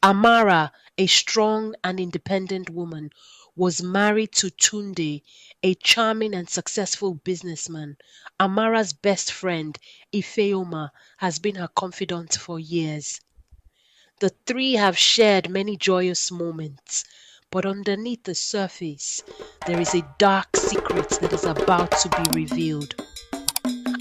Amara, a strong and independent woman, was married to Tunde, a charming and successful businessman. Amara's best friend, Ifeoma, has been her confidant for years. The three have shared many joyous moments, but underneath the surface, there is a dark secret that is about to be revealed.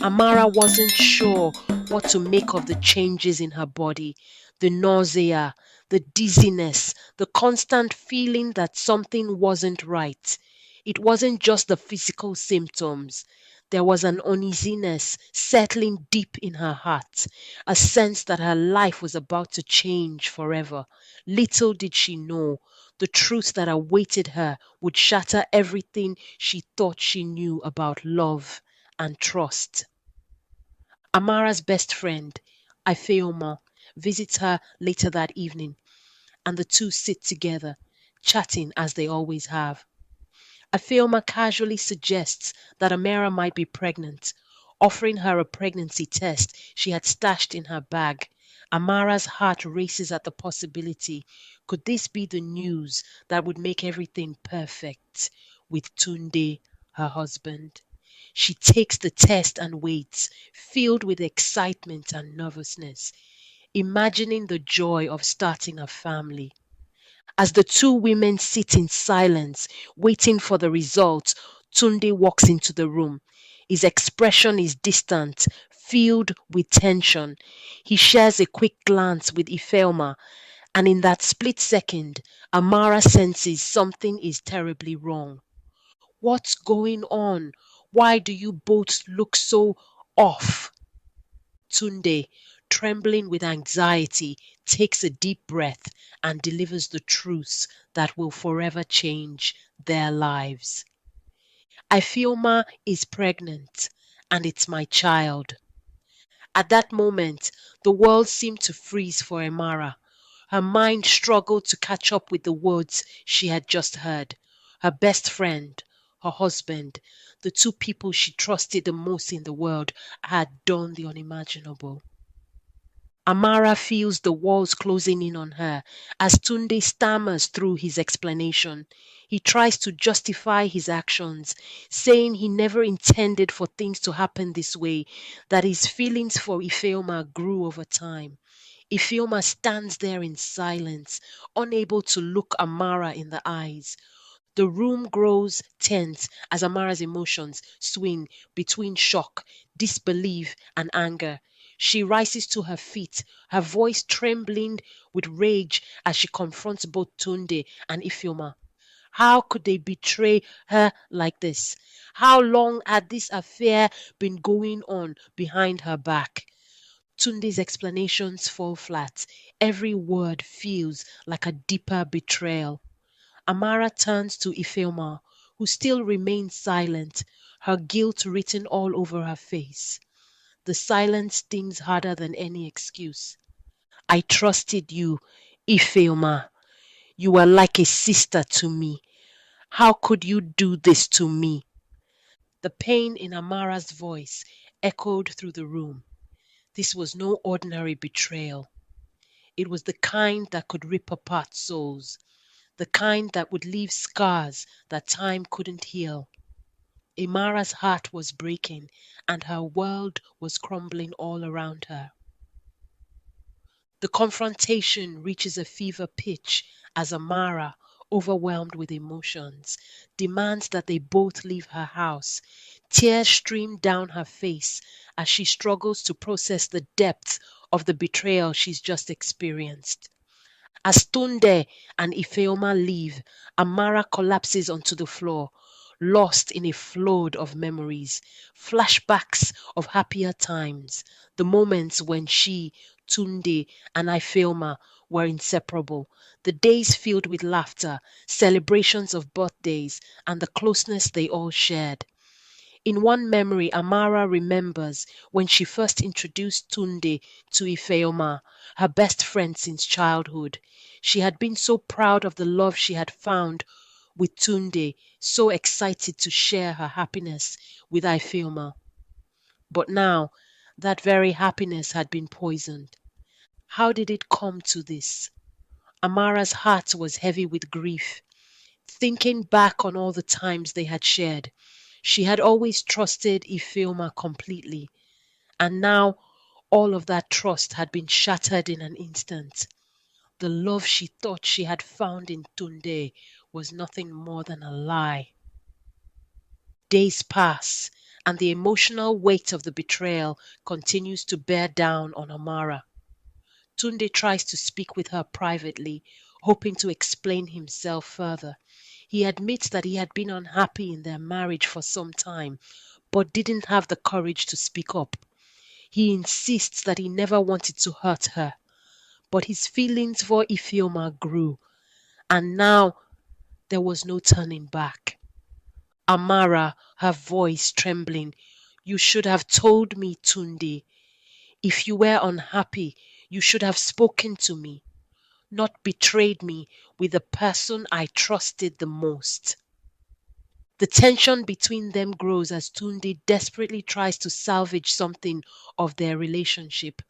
Amara wasn't sure what to make of the changes in her body, the nausea, the dizziness, the constant feeling that something wasn't right. It wasn't just the physical symptoms. There was an uneasiness settling deep in her heart, a sense that her life was about to change forever. Little did she know the truth that awaited her would shatter everything she thought she knew about love and trust. Amara's best friend, Ifeoma, visits her later that evening, and the two sit together, chatting as they always have. Ifeoma casually suggests that Amara might be pregnant, offering her a pregnancy test she had stashed in her bag. Amara's heart races at the possibility. Could this be the news that would make everything perfect with Tunde, her husband? She takes the test and waits, filled with excitement and nervousness, imagining the joy of starting a family. As the two women sit in silence, waiting for the results, Tunde walks into the room. His expression is distant, filled with tension. He shares a quick glance with Ifeoma, and in that split second, Amara senses something is terribly wrong. What's going on? Why do you both look so off? Tunde, trembling with anxiety, takes a deep breath and delivers the truths that will forever change their lives. Ifeoma is pregnant, and it's my child. At that moment, the world seemed to freeze for Amara. Her mind struggled to catch up with the words she had just heard. Her best friend, her husband, the two people she trusted the most in the world, had done the unimaginable. Amara feels the walls closing in on her as Tunde stammers through his explanation. He tries to justify his actions, saying he never intended for things to happen this way, that his feelings for Ifeoma grew over time. Ifeoma stands there in silence, unable to look Amara in the eyes. The room grows tense as Amara's emotions swing between shock, disbelief, and anger. She rises to her feet, her voice trembling with rage as she confronts both Tunde and Ifeoma. How could they betray her like this? How long had this affair been going on behind her back? Tunde's explanations fall flat. Every word feels like a deeper betrayal. Amara turns to Ifeoma, who still remains silent, her guilt written all over her face. The silence stings harder than any excuse. I trusted you, Ifeoma. You were like a sister to me. How could you do this to me? The pain in Amara's voice echoed through the room. This was no ordinary betrayal. It was the kind that could rip apart souls, the kind that would leave scars that time couldn't heal. Amara's heart was breaking and her world was crumbling all around her. The confrontation reaches a fever pitch as Amara, overwhelmed with emotions, demands that they both leave her house. Tears stream down her face as she struggles to process the depth of the betrayal she's just experienced. As Tunde and Ifeoma leave, Amara collapses onto the floor, lost in a flood of memories, flashbacks of happier times, the moments when she, Tunde, and Ifeoma were inseparable, the days filled with laughter, celebrations of birthdays, and the closeness they all shared. In one memory, Amara remembers when she first introduced Tunde to Ifeoma, her best friend since childhood. She had been so proud of the love she had found with Tunde, so excited to share her happiness with Ifeoma. But now, that very happiness had been poisoned. How did it come to this? Amara's heart was heavy with grief. Thinking back on all the times they had shared, she had always trusted Ifeoma completely, and now all of that trust had been shattered in an instant. The love she thought she had found in Tunde was nothing more than a lie. Days pass, and the emotional weight of the betrayal continues to bear down on Amara. Tunde tries to speak with her privately, hoping to explain himself further. He admits that he had been unhappy in their marriage for some time, but didn't have the courage to speak up. He insists that he never wanted to hurt her, but his feelings for Ifeoma grew, and now there was no turning back. Amara, her voice trembling, "You should have told me, Tunde. If you were unhappy, you should have spoken to me, not betrayed me with the person I trusted the most." The tension between them grows as Tunde desperately tries to salvage something of their relationship.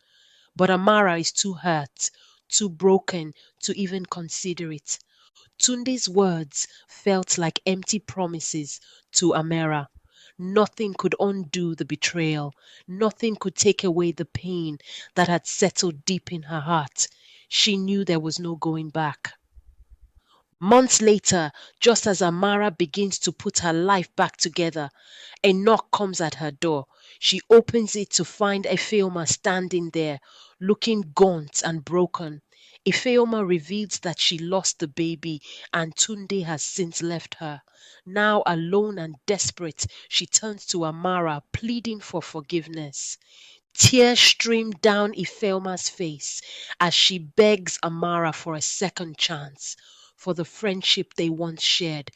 But Amara is too hurt, too broken to even consider it. Tunde's words felt like empty promises to Amara. Nothing could undo the betrayal. Nothing could take away the pain that had settled deep in her heart. She knew there was no going back. Months later, just as Amara begins to put her life back together, a knock comes at her door. She opens it to find Ifeoma standing there, looking gaunt and broken. Ifeoma reveals that she lost the baby and Tunde has since left her. Now alone and desperate, she turns to Amara, pleading for forgiveness. Tears stream down Ifeoma's face as she begs Amara for a second chance, for the friendship they once shared.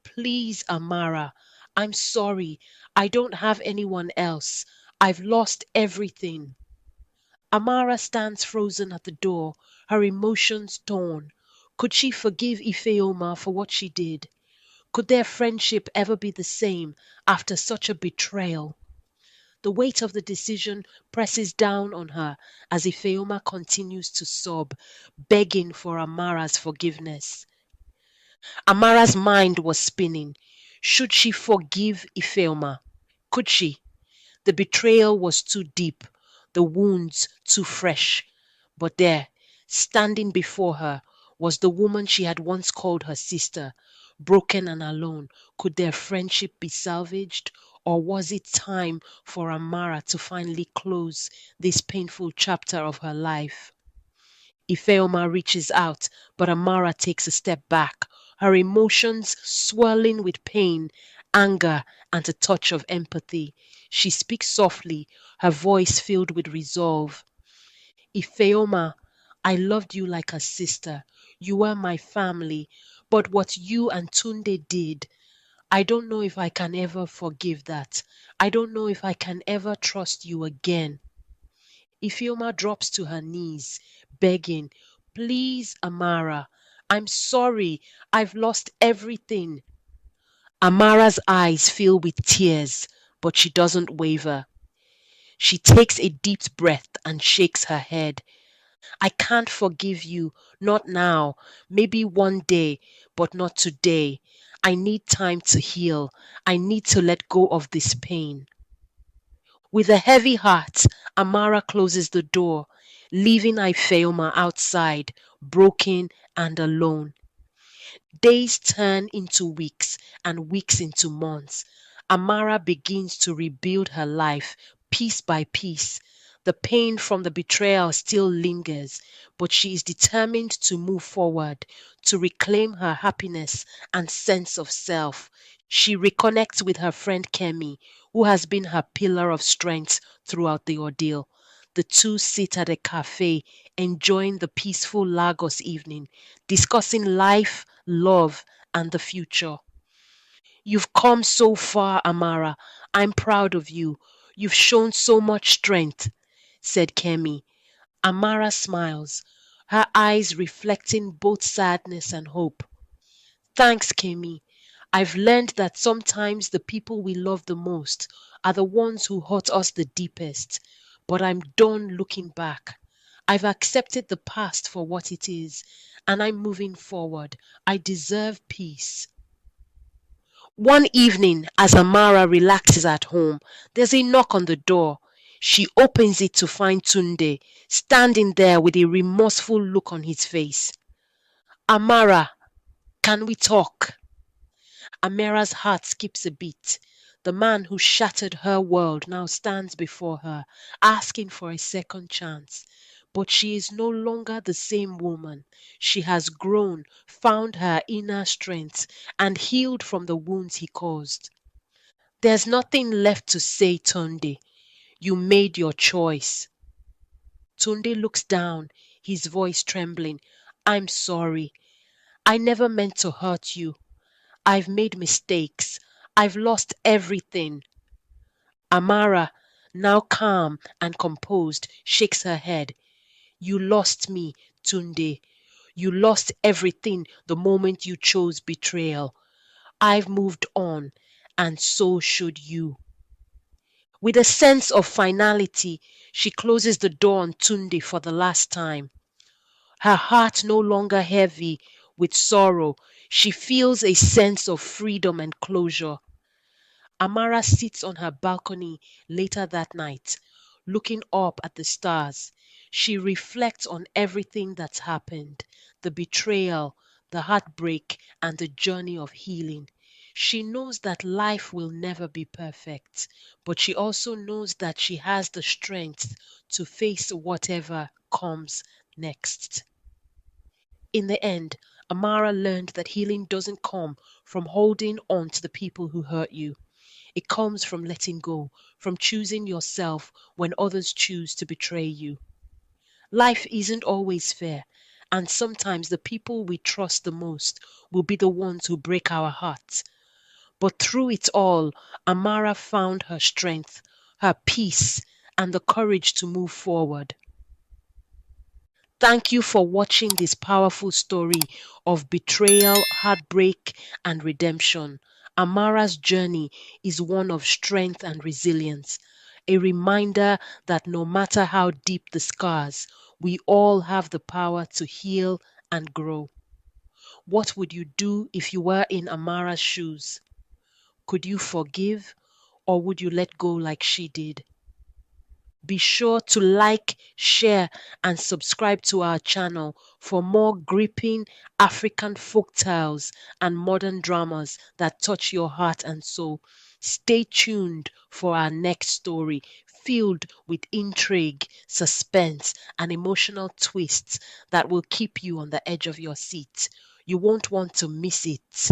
"Please, Amara, I'm sorry. I don't have anyone else. I've lost everything." Amara stands frozen at the door, her emotions torn. Could she forgive Ifeoma for what she did? Could their friendship ever be the same after such a betrayal? The weight of the decision presses down on her as Ifeoma continues to sob, begging for Amara's forgiveness. Amara's mind was spinning. Should she forgive Ifeoma? Could she? The betrayal was too deep, the wounds too fresh. But there, standing before her, was the woman she had once called her sister. Broken and alone, could their friendship be salvaged? Or was it time for Amara to finally close this painful chapter of her life? Ifeoma reaches out, but Amara takes a step back, her emotions swirling with pain, anger, and a touch of empathy. She speaks softly, her voice filled with resolve. "Ifeoma, I loved you like a sister. You were my family. But what you and Tunde did, I don't know if I can ever forgive that. I don't know if I can ever trust you again." Ifeoma drops to her knees, begging, "Please, Amara, I'm sorry. I've lost everything." Amara's eyes fill with tears, but she doesn't waver. She takes a deep breath and shakes her head. "I can't forgive you, not now. Maybe one day, but not today. I need time to heal. I need to let go of this pain." With a heavy heart, Amara closes the door, leaving Ifeoma outside, broken and alone. Days turn into weeks and weeks into months. Amara begins to rebuild her life piece by piece. The pain from the betrayal still lingers, but she is determined to move forward, to reclaim her happiness and sense of self. She reconnects with her friend Kemi, who has been her pillar of strength throughout the ordeal. The two sit at a cafe, enjoying the peaceful Lagos evening, discussing life, love, and the future. "You've come so far, Amara. I'm proud of you. You've shown so much strength," said Kemi. Amara smiles, her eyes reflecting both sadness and hope. "Thanks, Kemi. I've learned that sometimes the people we love the most are the ones who hurt us the deepest. But I'm done looking back. I've accepted the past for what it is, and I'm moving forward. I deserve peace. One evening, as Amara relaxes at home, there's a knock on the door. She opens it to find Tunde standing there with a remorseful look on his face. Amara, can we talk? Amara's heart skips a beat. The man who shattered her world now stands before her, asking for a second chance. But she is no longer the same woman. She has grown, found her inner strength, and healed from the wounds he caused. There's nothing left to say, Tunde. You made your choice. Tunde looks down, his voice trembling. I'm sorry. I never meant to hurt you. I've made mistakes. I've lost everything. Amara, now calm and composed, shakes her head. You lost me, Tunde. You lost everything the moment you chose betrayal. I've moved on, and so should you. With a sense of finality, she closes the door on Tunde for the last time. Her heart no longer heavy with sorrow, she feels a sense of freedom and closure. Amara sits on her balcony later that night, looking up at the stars. She reflects on everything that's happened, the betrayal, the heartbreak, and the journey of healing. She knows that life will never be perfect, but she also knows that she has the strength to face whatever comes next. In the end, Amara learned that healing doesn't come from holding on to the people who hurt you. It comes from letting go, from choosing yourself when others choose to betray you. Life isn't always fair, and sometimes the people we trust the most will be the ones who break our hearts. But through it all, Amara found her strength, her peace, and the courage to move forward. Thank you for watching this powerful story of betrayal, heartbreak, and redemption. Amara's journey is one of strength and resilience, a reminder that no matter how deep the scars, we all have the power to heal and grow. What would you do if you were in Amara's shoes? Could you forgive, or would you let go like she did? Be sure to like, share, and subscribe to our channel for more gripping African folk tales and modern dramas that touch your heart and soul. Stay tuned for our next story, filled with intrigue, suspense, and emotional twists that will keep you on the edge of your seat. You won't want to miss it.